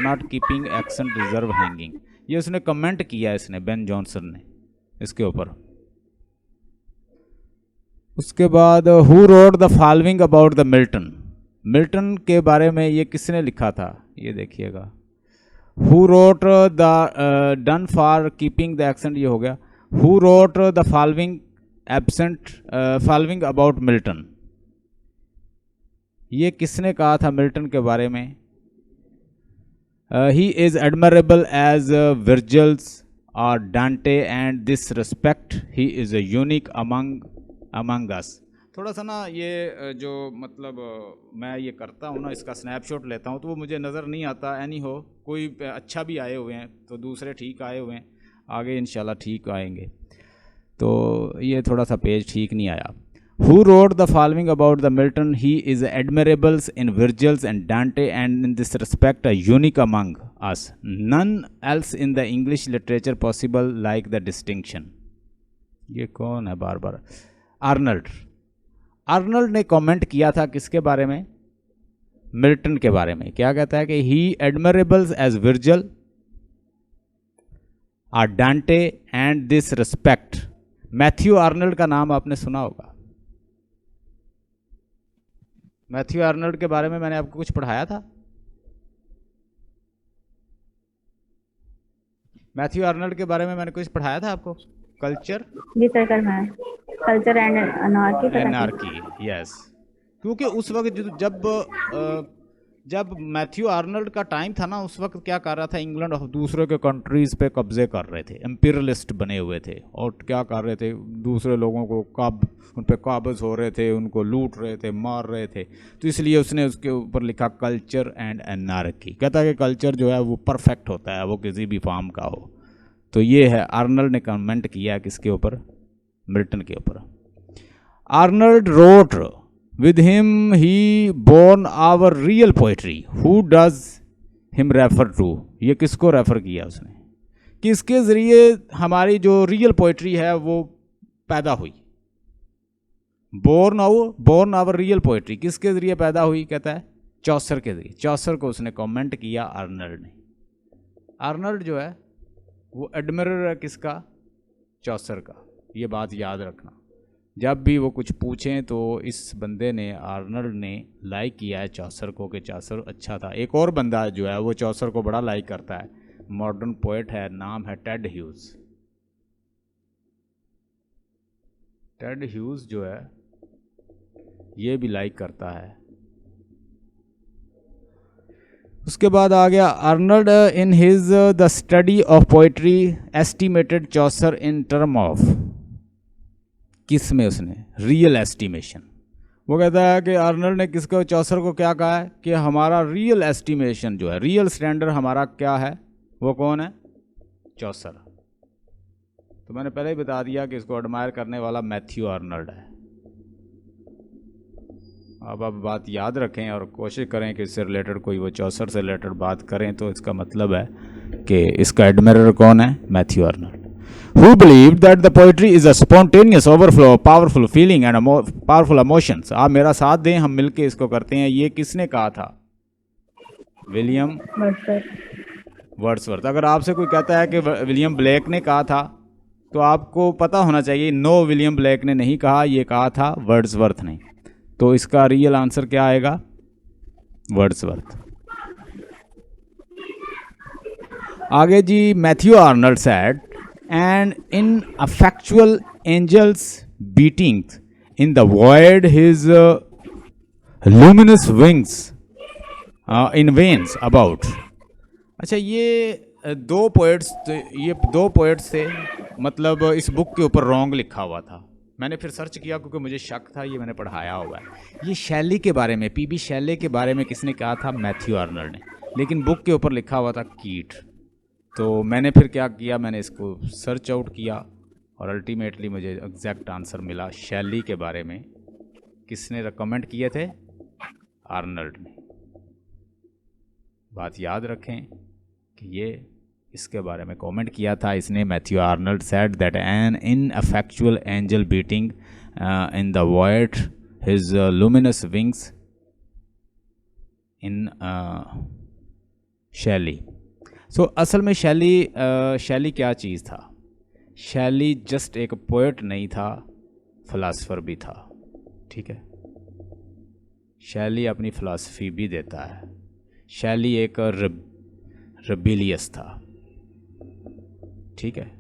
Not keeping accent reserve hanging. ये उसने comment किया, इसने बेन जॉनसन ने इसके ऊपर। उसके बाद who wrote the following about the Milton. Milton के बारे में ये किसने लिखा था, ये देखिएगा। Who wrote the done for keeping the accent, ये हो गया। Who wrote the following absent following about Milton, ये किसने कहा था मिल्टन के बारे में। He is admirable as Virgil's और Dante and this respect he is a unique among us. थोड़ा सा ना ये जो मतलब मैं ये करता हूँ ना, इसका स्नैपशॉट लेता हूँ तो वो मुझे नज़र नहीं आता। एनी हो, कोई अच्छा भी आए हुए हैं तो दूसरे ठीक आए हुए हैं, आगे इंशाल्लाह ठीक आएंगे। तो ये थोड़ा सा पेज ठीक नहीं आया। Who wrote the following about the Milton? He is admirable in Virgil's and Dante, and in this respect a unique among us. None else in the English literature possible like the distinction. ये कौन है बार बार? Arnold. Arnold ने comment किया था किसके बारे में, Milton के बारे में। क्या कहता है कि he admirable as Virgil or Dante and this respect। Matthew Arnold का नाम आपने सुना होगा। मैथ्यू आर्नल्ड के बारे में मैंने आपको कुछ पढ़ाया था। मैथ्यू आर्नल्ड के बारे में मैंने कुछ पढ़ाया था आपको। कल्चर, जी sir, Culture and Anarchy, yes. क्योंकि उस वक्त जब मैथ्यू आर्नल्ड का टाइम था ना, उस वक्त क्या कर रहा था, इंग्लैंड दूसरे के कंट्रीज़ पे कब्जे कर रहे थे, एम्पीरियलिस्ट बने हुए थे, और क्या कर रहे थे, दूसरे लोगों को उन पे काबज़ हो रहे थे, उनको लूट रहे थे, मार रहे थे। तो इसलिए उसने उसके ऊपर लिखा कल्चर एंड एनार्की। कहता है कि कल्चर जो है वो परफेक्ट होता है, वो किसी भी फॉर्म का हो। तो ये है, आर्नल्ड ने कमेंट किया किसके ऊपर, मिल्टन के ऊपर। Arnold wrote with him he born our real poetry, who does him refer to। ये किसको रेफर किया उसने, किसके ज़रिए हमारी जो रियल पोइट्री है वो पैदा हुई। बोर्न आवर रियल पोइट्री किसके ज़रिए पैदा हुई, कहता है चौसर के ज़रिए। चौसर को उसने कमेंट किया आर्नल्ड ने। आर्नल्ड जो है वो एडमिरर है किसका, चौसर का। ये बात याद रखना, जब भी वो कुछ पूछें तो इस बंदे ने, आर्नल्ड ने लाइक किया है चौसर को कि चौसर अच्छा था। एक और बंदा जो है वो चौसर को बड़ा लाइक करता है, मॉडर्न पोएट है, नाम है टेड ह्यूज। टेड ह्यूज जो है ये भी लाइक करता है। उसके बाद आ गया Arnold in his the study of poetry estimated Chaucer in term of, किस में उसने, रियल एस्टिमेशन। वो कहता है कि आर्नल्ड ने किसको, चौसर को क्या कहा है कि हमारा रियल एस्टिमेशन जो है, रियल स्टैंडर्ड हमारा क्या है, वो कौन है, चौसर। तो मैंने पहले ही बता दिया कि इसको एडमायर करने वाला मैथ्यू आर्नल्ड है। अब बात याद रखें और कोशिश करें कि इससे रिलेटेड कोई वो चौसर से रिलेटेड बात करें तो इसका मतलब है कि इसका एडमायरर कौन है, Matthew Arnold. Who believed that the poetry is a spontaneous overflow of powerful feeling and powerful emotions। आप मेरा साथ दें, हम मिलके इसको करते हैं। ये किसने कहा था, विलियम वर्ड्सवर्थ। अगर आपसे कोई कहता है कि विलियम ब्लेक ने कहा था तो आपको पता होना चाहिए, नो, विलियम ब्लेक ने नहीं कहा, ये कहा था वर्ड्सवर्थ ने। तो इसका रियल आंसर क्या आएगा, वर्ड्सवर्थ। आगे जी, Matthew Arnold said and in effectual angels beating in the void his luminous wings in veins about। अच्छा, ये दो पोएट्स थे, मतलब इस बुक के ऊपर रॉन्ग लिखा हुआ था। मैंने फिर सर्च किया क्योंकि मुझे शक था, ये मैंने पढ़ाया हुआ है। ये शैली के बारे में, पीबी शैली के बारे में किसने कहा था, मैथ्यू आर्नल्ड ने, लेकिन बुक के ऊपर लिखा हुआ था कीट। तो मैंने फिर क्या किया, मैंने इसको सर्च आउट किया और अल्टीमेटली मुझे एग्जैक्ट आंसर मिला। शैली के बारे में किसने कमेंट किए थे, आर्नल्ड ने। बात याद रखें कि ये इसके बारे में कमेंट किया था इसने, Matthew Arnold said that an ineffectual angel beating in the void his luminous wings in Shelley. So असल में शैली क्या चीज़ था? शैली जस्ट एक पोएट नहीं था, फ़िलासफ़र भी था। ठीक है, शैली अपनी फ़िलासफ़ी भी देता है। शैली एक रेबिलियस था। ठीक है,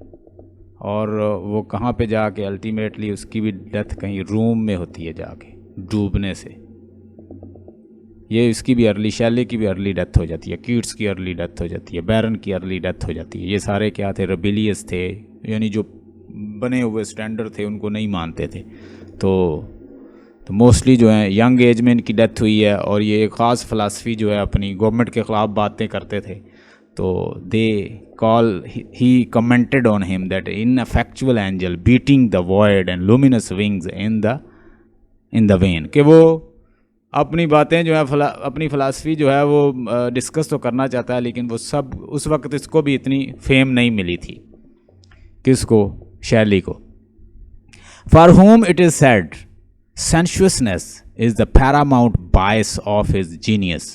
और वो कहाँ पे जाके अल्टीमेटली उसकी भी डेथ कहीं रूम में होती है जाके डूबने से। ये इसकी भी शैली की भी अर्ली डेथ हो जाती है, कीट्स की अर्ली डेथ हो जाती है, बैरन की अर्ली डेथ हो जाती है। ये सारे क्या थे? रेबिलियस थे, यानी जो बने हुए स्टैंडर्ड थे उनको नहीं मानते थे। तो मोस्टली जो है यंग एज में इनकी डेथ हुई है, और ये एक ख़ास फ़िलासफ़ी जो है अपनी गवर्नमेंट के ख़िलाफ़ बातें करते थे। तो they call he commented on him that ineffectual angel beating the void and luminous wings in the when, कि वो अपनी बातें जो है अपनी फ़िलासफ़ी जो है वो डिस्कस तो करना चाहता है, लेकिन वो सब उस वक्त इसको भी इतनी फेम नहीं मिली थी। किसको? शैली को। For whom it is said sensuousness is the paramount bias of his genius।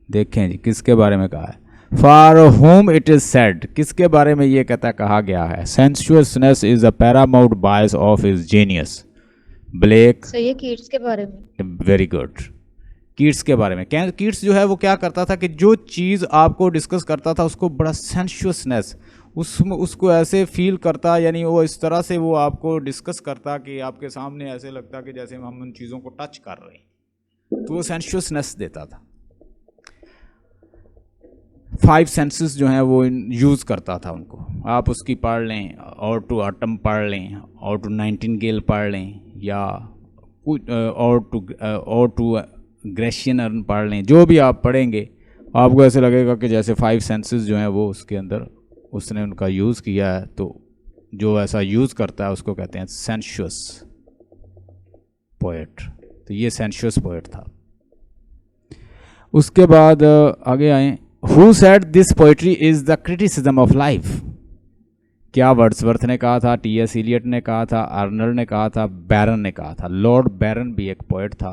देखें जी, किसके बारे में कहा है? For whom it is said, किसके बारे में ये कहा गया है? sensuousness is the paramount bias of his genius। Blake. So ये कीट्स के बारे में। Very good. कीट्स के बारे में कीट्स जो है वो क्या करता था कि जो चीज़ आपको डिस्कस करता था उसको बड़ा सेंशुअसनेस, उसको ऐसे फील करता, यानी वो इस तरह से वो आपको डिस्कस करता कि आपके सामने ऐसे लगता कि जैसे हम उन चीज़ों को टच कर रहे हैं, तो वो सेंशुअसनेस देता था। 5 सेंसेस जो हैं वो यूज़ करता था उनको। आप उसकी पढ़ लें, और टू ऑटम पढ़ लें, और टू नाइटिंगेल पढ़ लें, या कुछ और टू ग्रेशियन अर्न पढ़ लें। जो भी आप पढ़ेंगे आपको ऐसे लगेगा कि जैसे 5 सेंसेस जो हैं वो उसके अंदर उसने उनका यूज़ किया है। तो जो ऐसा यूज़ करता है उसको कहते हैं सेंशुअस पोएट। तो ये सेंशुअस पोएट था। उसके बाद आगे आए। Who said this poetry is the criticism of life? क्या वर्ड्सवर्थ ने कहा था, टी.एस. इलियट ने कहा था, अर्नल्ड ने कहा था, बैरन ने कहा था। लॉर्ड बैरन भी एक पोएट था।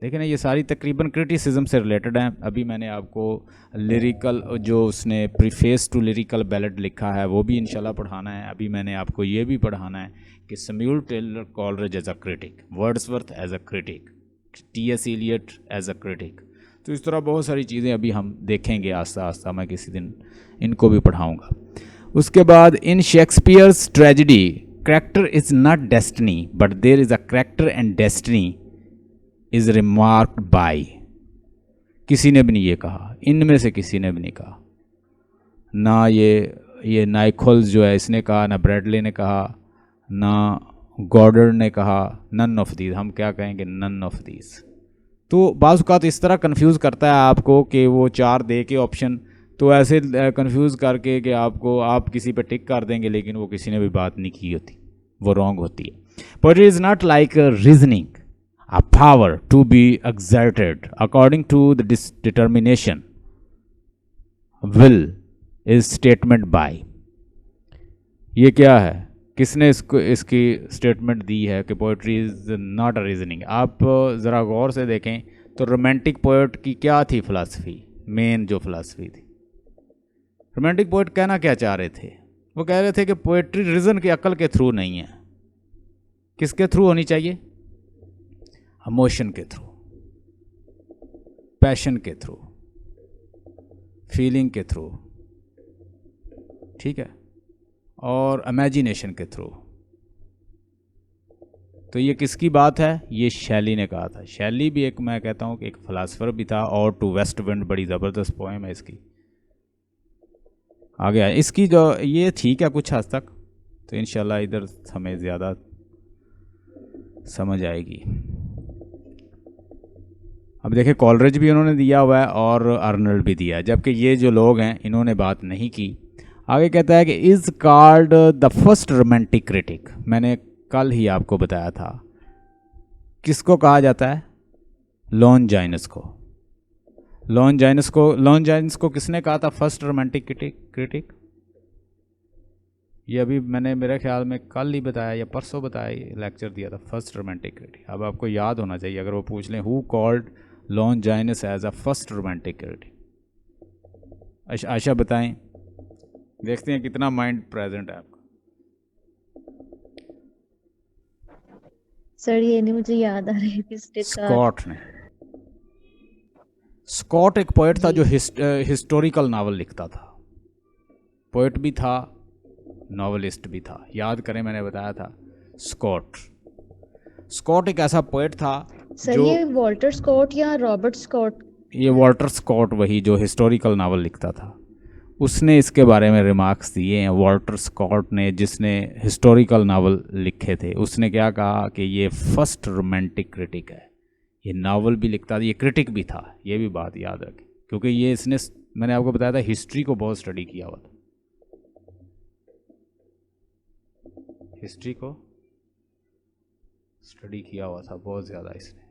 देखें ना, ये सारी तकरीबन क्रिटिसिज्म से रिलेटेड हैं। अभी मैंने आपको लिरिकल जो उसने प्रीफेस टू लिरिकल बैलेड लिखा है वो भी इंशाल्लाह पढ़ाना है। अभी मैंने आपको ये भी पढ़ाना है कि Samuel Taylor Coleridge as a critic, Wordsworth as a critic, T S. Eliot as a critic. तो इस तरह बहुत सारी चीज़ें अभी हम देखेंगे आस्ता आस्ता, मैं किसी दिन इनको भी पढ़ाऊँगा। उसके बाद in Shakespeare's tragedy character is not destiny but there is a character and destiny is remarked by. किसी ने भी नहीं ये कहा, इनमें से किसी ने भी नहीं कहा। ना ये नाइकोल्स जो है इसने कहा, ना ब्रैडले ने कहा, ना गॉडर्ड ने कहा, नन ऑफ दीज। हम क्या कहेंगे? None of these. तो बाज़ औक़ात इस तरह कंफ्यूज करता है आपको कि वो 4 दे के ऑप्शन, तो ऐसे कंफ्यूज करके कि आप किसी पे टिक कर देंगे, लेकिन वो किसी ने भी बात नहीं की होती, वो रॉन्ग होती है। Poetry is not like reasoning, a power to be exerted according to the determination will is statement by। ये क्या है? किसने इसकी स्टेटमेंट दी है कि poetry is not a reasoning? आप ज़रा गौर से देखें तो रोमांटिक पोएट की क्या थी फ़िलासफ़ी? मेन जो फ़िलासफ़ी थी, रोमांटिक पोएट कहना क्या चाह रहे थे? वो कह रहे थे कि पोएट्री रीज़न की अकल के थ्रू नहीं है। किसके थ्रू होनी चाहिए? इमोशन के थ्रू, पैशन के थ्रू, फीलिंग के थ्रू, ठीक है, और इमेजिनेशन के थ्रू। तो ये किसकी बात है? ये शैली ने कहा था। शैली भी एक, मैं कहता हूँ कि एक फ़िलासफ़र भी था। और टू वेस्ट विंड बड़ी ज़बरदस्त पोएम है इसकी। आ गया इसकी जो ये ठीक है कुछ हद तक, तो इंशाल्लाह इधर हमें ज़्यादा समझ आएगी। अब देखिए कॉलरिज भी उन्होंने दिया हुआ है और अर्नल्ड भी दिया है, जबकि ये जो लोग हैं इन्होंने बात नहीं की। आगे कहता है कि is called the first romantic critic. मैंने कल ही आपको बताया था किसको कहा जाता है? लॉन्जाइनस को। लॉन्जाइनस को किसने कहा था फर्स्ट रोमांटिक क्रिटिक? ये अभी मैंने मेरे ख्याल में कल ही बताया या परसों बताया, लेक्चर दिया था, फर्स्ट रोमांटिक क्रिटिक। अब आपको याद होना चाहिए अगर वो पूछ लें who called Longinus as a first romantic critic. Asha बताएं, देखते हैं कितना माइंड प्रेजेंट है आपका। सर ये नहीं मुझे याद आ रहा है किसने कहा। स्कॉट ने। स्कॉट एक पोएट था जो हिस्टोरिकल नावल लिखता था, पोएट भी था, नॉवलिस्ट भी था। याद करें मैंने बताया था स्कॉट। स्कॉट एक ऐसा पोएट था सर जो, ये वॉल्टर स्कॉट या रॉबर्ट स्कॉट? ये वॉल्टर स्कॉट वही जो हिस्टोरिकल नावल लिखता था, उसने इसके बारे में रिमार्क्स दिए हैं। वॉल्टर स्कॉट ने, जिसने हिस्टोरिकल नावल लिखे थे, उसने क्या कहा कि ये फर्स्ट रोमांटिक क्रिटिक है। ये नावल भी लिखता था, ये क्रिटिक भी था, ये भी बात याद रखें, क्योंकि ये इसने, मैंने आपको बताया था, हिस्ट्री को बहुत स्टडी किया हुआ था, हिस्ट्री को स्टडी किया हुआ था बहुत ज़्यादा इसने।